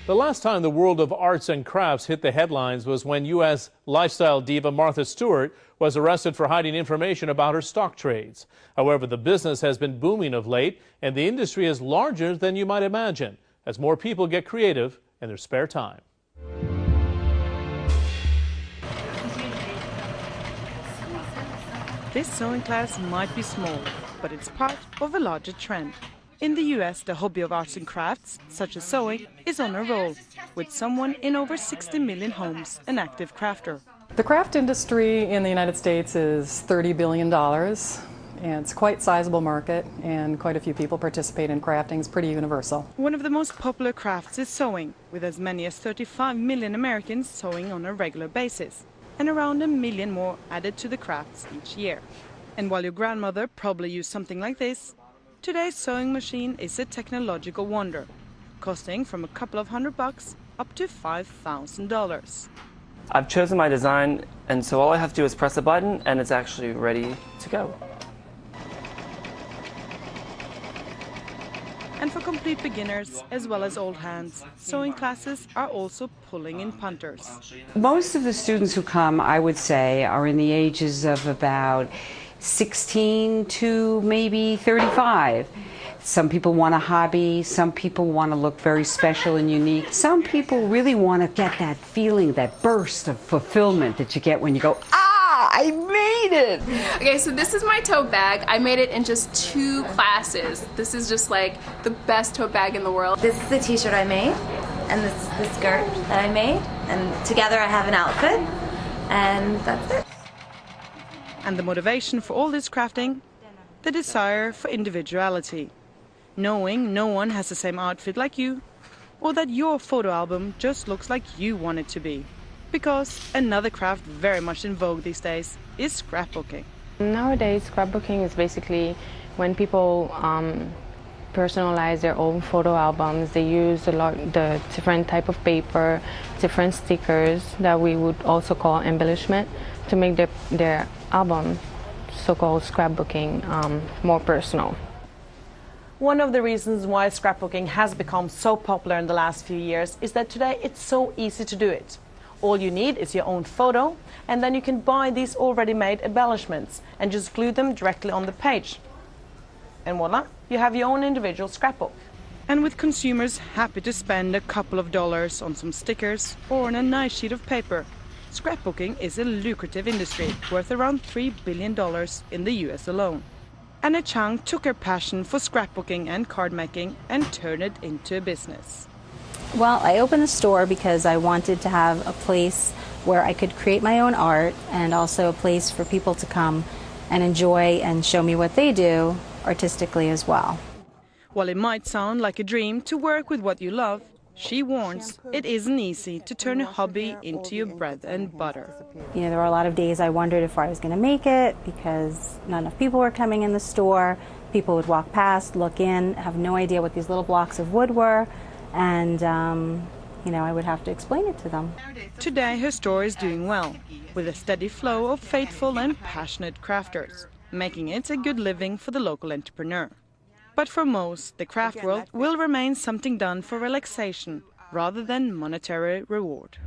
The last time the world of arts and crafts hit the headlines was when U.S. lifestyle diva Martha Stewart was arrested for hiding information about her stock trades. However, the business has been booming of late, and the industry is larger than you might imagine as more people get creative in their spare time. This sewing class might be small, but it's part of a larger trend. In the US, the hobby of arts and crafts, such as sewing, is on a roll, with someone in over 60 million homes an active crafter. The craft industry in the United States is $30 billion. And it's quite a sizable market, and quite a few people participate in crafting. It's pretty universal. One of the most popular crafts is sewing, with as many as 35 million Americans sewing on a regular basis, and around 1 million more added to the crafts each year. And while your grandmother probably used something like this, today's sewing machine is a technological wonder, costing from a couple of $100 up to $5,000. I've chosen my design, and so all I have to do is press a button and it's actually ready to go. And for complete beginners, as well as old hands, sewing classes are also pulling in punters. Most of the students who come, I would say, are in the ages of about 16 to maybe 35. Some people want a hobby, some people want to look very special and unique. Some people really want to get that feeling, that burst of fulfillment that you get when you go, ah, I made it! Okay, so this is my tote bag. I made it in just 2 classes. This is just like the best tote bag in the world. This is the t-shirt I made, and this is the skirt that I made, and together I have an outfit, and that's it. And the motivation for all this crafting? The desire for individuality. Knowing no one has the same outfit like you, or that your photo album just looks like you want it to be. Because another craft very much in vogue these days is scrapbooking. Nowadays, scrapbooking is basically when people personalize their own photo albums. They use the different type of paper, different stickers that we would also call embellishment to make their album, so-called scrapbooking, more personal. One of the reasons why scrapbooking has become so popular in the last few years is that today it's so easy to do it. All you need is your own photo, and then you can buy these already made embellishments and just glue them directly on the page. And voila, you have your own individual scrapbook. And with consumers happy to spend a couple of dollars on some stickers or on a nice sheet of paper, scrapbooking is a lucrative industry worth around $3 billion in the US alone. Anna Chang took her passion for scrapbooking and card making and turned it into a business. Well, I opened the store because I wanted to have a place where I could create my own art, and also a place for people to come and enjoy and show me what they do artistically as well. While it might sound like a dream to work with what you love, she warns it isn't easy to turn a hobby into your bread and butter. You know, there were a lot of days I wondered if I was going to make it because not enough people were coming in the store. People would walk past, look in, have no idea what these little blocks of wood were, and you know, I would have to explain it to them. Today her store is doing well, with a steady flow of faithful and passionate crafters, making it a good living for the local entrepreneur. But for most, the craft world will remain something done for relaxation rather than monetary reward.